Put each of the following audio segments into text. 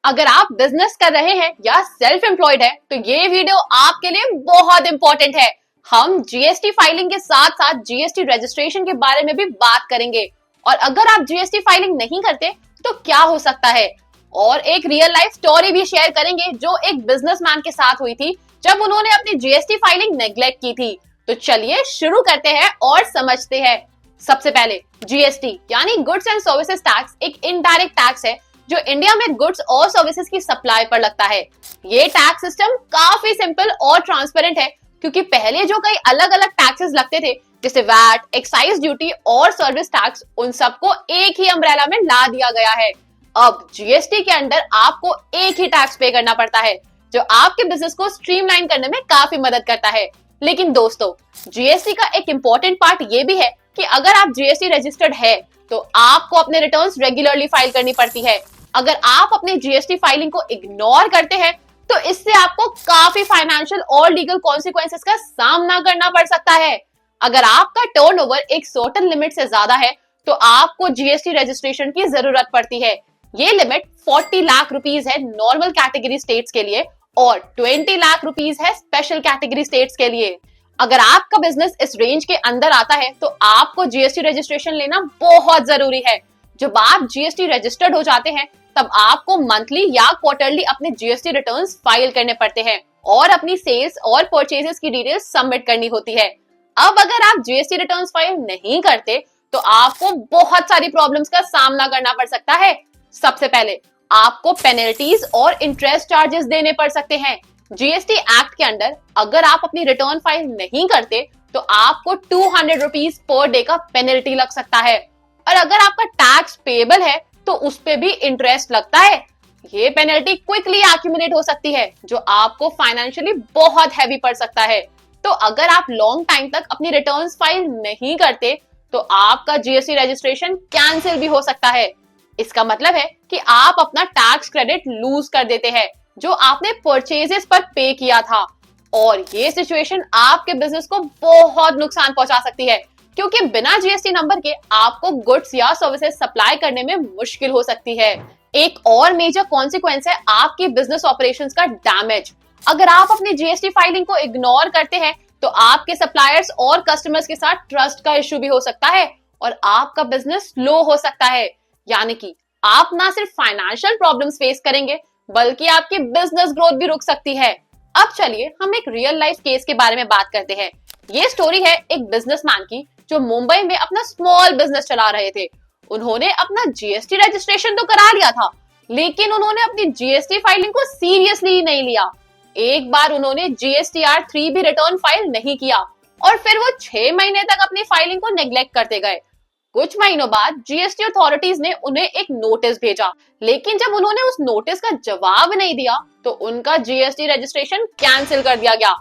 अगर आप बिजनेस कर रहे हैं या सेल्फ एम्प्लॉयड है तो ये वीडियो आपके लिए बहुत इंपॉर्टेंट है। हम जीएसटी फाइलिंग के साथ साथ जीएसटी रजिस्ट्रेशन के बारे में भी बात करेंगे और अगर आप जीएसटी फाइलिंग नहीं करते तो क्या हो सकता है, और एक रियल लाइफ स्टोरी भी शेयर करेंगे जो एक बिजनेसमैन के साथ हुई थी जब उन्होंने अपनी जीएसटी फाइलिंग नेग्लेक्ट की थी। तो चलिए शुरू करते हैं और समझते हैं। सबसे पहले जीएसटी यानी गुड्स एंड सर्विसेज टैक्स एक इनडायरेक्ट टैक्स है जो इंडिया में गुड्स और सर्विसेज की सप्लाई पर लगता है। ये टैक्स सिस्टम काफी सिंपल और ट्रांसपेरेंट है क्योंकि पहले जो कई अलग अलग टैक्सेस लगते थे जैसे वैट, एक्साइज ड्यूटी और सर्विस टैक्स, उन सबको एक ही अम्ब्रेला में ला दिया गया है। अब जीएसटी के अंदर आपको एक ही टैक्स पे करना पड़ता है जो आपके बिजनेस को स्ट्रीमलाइन करने में काफी मदद करता है। लेकिन दोस्तों, जीएसटी का एक इम्पोर्टेंट पार्ट ये भी है कि अगर आप जीएसटी रजिस्टर्ड है तो आपको अपने रिटर्न्स रेगुलरली फाइल करनी पड़ती है। अगर आप अपनी जीएसटी फाइलिंग को इग्नोर करते हैं तो इससे आपको काफी फाइनेंशियल और लीगल कॉन्सिक्वेंसेस का सामना करना पड़ सकता है। अगर आपका टर्नओवर एक सर्टेन लिमिट से ज्यादा है तो आपको जीएसटी रजिस्ट्रेशन की जरूरत पड़ती है। ये लिमिट 40 लाख रुपीस है नॉर्मल कैटेगरी स्टेट्स के लिए और 20 लाख रुपीस है स्पेशल कैटेगरी स्टेट्स के लिए। अगर आपका बिजनेस इस रेंज के अंदर आता है तो आपको जीएसटी रजिस्ट्रेशन लेना बहुत जरूरी है। जब आप जीएसटी रजिस्टर्ड हो जाते हैं तब आपको मंथली या क्वार्टरली अपने जीएसटी रिटर्न्स फाइल करने पड़ते हैं और अपनी सेल्स और परचेजेस की डिटेल्स सबमिट करनी होती है। अब अगर आप जीएसटी रिटर्न्स फाइल नहीं करते तो आपको बहुत सारी प्रॉब्लम्स का सामना करना पड़ सकता है। सबसे पहले आपको पेनल्टीज और इंटरेस्ट चार्जेस देने पड़ सकते हैं। जीएसटी एक्ट के अंदर अगर आप अपनी रिटर्न फाइल नहीं करते तो आपको 200 रुपीज पर डे का पेनल्टी लग सकता है और अगर आपका टैक्स पेबल है तो उस पे भी इंटरेस्ट लगता है। ये पेनल्टी क्विकली एक्यूमुलेट हो सकती है जो आपको फाइनेंशियली बहुत हैवी पड़ सकता है। तो अगर आप लॉन्ग टाइम तक अपनी रिटर्न्स फाइल नहीं करते तो आपका जीएसटी रजिस्ट्रेशन कैंसिल भी हो सकता है। इसका मतलब है कि आप अपना टैक्स क्रेडिट लूज कर देते हैं जो आपने परचेजेस पर पे किया था, और ये सिचुएशन आपके बिजनेस को बहुत नुकसान पहुंचा सकती है क्योंकि बिना जीएसटी नंबर के आपको गुड्स या सर्विसेज सप्लाई करने में मुश्किल हो सकती है। एक और मेजर कॉन्सिक्वेंस है आपकी बिजनेस ऑपरेशंस का डैमेज। अगर आप अपनी जीएसटी फाइलिंग को इग्नोर करते हैं तो आपके सप्लायर्स और कस्टमर्स के साथ ट्रस्ट का इश्यू भी हो सकता है और आपका बिजनेस स्लो हो सकता है। यानी कि आप ना सिर्फ फाइनेंशियल प्रॉब्लम्स फेस करेंगे बल्कि आपकी बिजनेस ग्रोथ भी रुक सकती है। अब चलिए हम एक रियल लाइफ केस के बारे में बात करते हैं। ये स्टोरी है एक बिजनेसमैन की जो मुंबई में अपना स्मॉल बिजनेस चला रहे थे। उन्होंने अपना जीएसटी रजिस्ट्रेशन तो करा लिया था लेकिन उन्होंने अपनी जीएसटी फाइलिंग को सीरियसली नहीं लिया। एक बार उन्होंने जीएसटीआर 3 भी रिटर्न फाइल नहीं किया और फिर वो 6 महीने तक अपनी फाइलिंग को नेग्लेक्ट करते गए। कुछ महीनों बाद जीएसटी अथॉरिटीज ने उन्हें एक नोटिस भेजा, लेकिन जब उन्होंने उस नोटिस का जवाब नहीं दिया तो उनका जीएसटी रजिस्ट्रेशन कैंसिल कर दिया गया।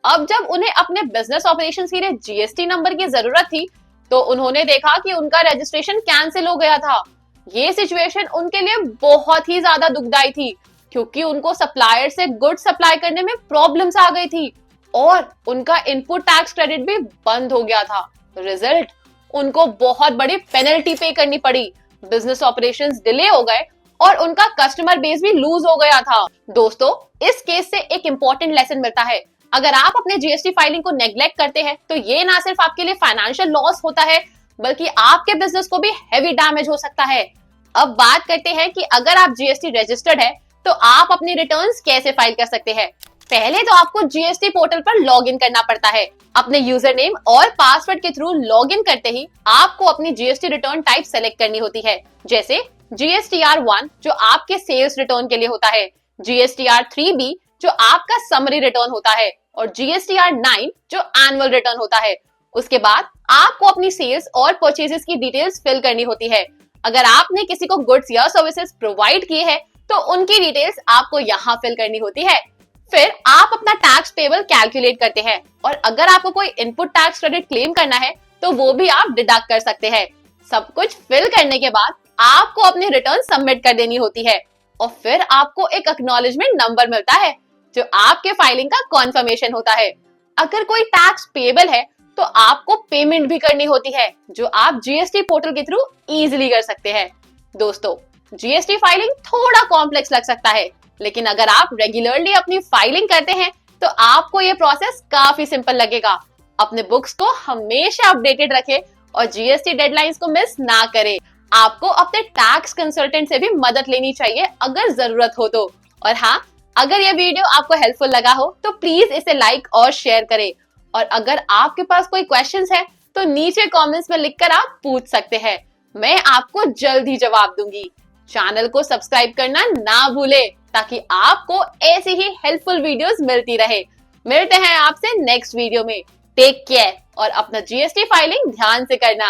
अब जब उन्हें अपने बिजनेस ऑपरेशंस के लिए जीएसटी नंबर की जरूरत थी तो उन्होंने देखा कि उनका रजिस्ट्रेशन कैंसिल हो गया था। ये सिचुएशन उनके लिए बहुत ही ज्यादा दुखदाई थी क्योंकि उनको सप्लायर से गुड सप्लाई करने में प्रॉब्लम्स आ गई थी और उनका इनपुट टैक्स क्रेडिट भी बंद हो गया था। रिजल्ट, उनको बहुत बड़ी पेनल्टी पे करनी पड़ी, बिजनेस ऑपरेशंस डिले हो गए और उनका कस्टमर बेस भी लूज हो गया था। दोस्तों, इस केस से एक इम्पोर्टेंट लेसन मिलता है। अगर आप अपने जीएसटी फाइलिंग को नेग्लेक्ट करते हैं तो ये ना सिर्फ आपके लिए फाइनेंशियल लॉस होता है बल्कि आपके बिजनेस को भी हैवी डैमेज हो सकता है। अब बात करते हैं कि अगर आप जीएसटी रजिस्टर्ड है तो आप अपनी रिटर्न्स कैसे फाइल कर सकते हैं। पहले तो आपको जीएसटी पोर्टल पर लॉग इन करना पड़ता है। अपने यूजर नेम और पासवर्ड के थ्रू लॉग इन करते ही आपको अपनी जीएसटी रिटर्न टाइप सेलेक्ट करनी होती है, जैसे जीएसटीआर 1 जो आपके सेल्स रिटर्न के लिए होता है, जीएसटीआर 3B जो आपका समरी रिटर्न होता है और जीएसटीआर 9 जो एनुअल रिटर्न होता है। उसके बाद आपको अपनी सेल्स और परचेजेस की डिटेल्स फिल करनी होती है। अगर आपने किसी को गुड्स या सर्विसेज प्रोवाइड किए हैं तो उनकी डिटेल्स आपको यहाँ फिल करनी होती है। फिर आप अपना टैक्स पेबल कैलकुलेट करते हैं और अगर आपको कोई इनपुट टैक्स क्रेडिट क्लेम करना है तो वो भी आप डिडक्ट कर सकते हैं। सब कुछ फिल करने के बाद आपको अपनी रिटर्न सबमिट कर देनी होती है और फिर आपको एक एक्नॉलेजमेंट नंबर मिलता है जो आपके फाइलिंग का कॉन्फर्मेशन होता है। अगर कोई टैक्स पेबल है तो आपको पेमेंट भी करनी होती है जो आप जीएसटी पोर्टल के थ्रू इजीली कर सकते हैं। दोस्तों, जीएसटी फाइलिंग थोड़ा कॉम्प्लेक्स लग सकता है, लेकिन अगर आप रेगुलरली अपनी फाइलिंग करते हैं तो आपको ये प्रोसेस काफी सिंपल लगेगा। अपने बुक्स को हमेशा अपडेटेड रखें और जीएसटी डेडलाइंस को मिस ना करें। आपको अपने टैक्स कंसल्टेंट से भी मदद लेनी चाहिए अगर जरूरत हो तो। और हाँ, अगर ये वीडियो आपको हेल्पफुल लगा हो तो प्लीज इसे लाइक और शेयर करें। और अगर आपके पास कोई क्वेश्चंस है तो नीचे कमेंट्स में लिखकर आप पूछ सकते हैं, मैं आपको जल्द ही जवाब दूंगी। चैनल को सब्सक्राइब करना ना भूले ताकि आपको ऐसी ही हेल्पफुल वीडियोस मिलती रहे। मिलते हैं आपसे नेक्स्ट वीडियो में। टेक केयर और अपना जीएसटी फाइलिंग ध्यान से करना।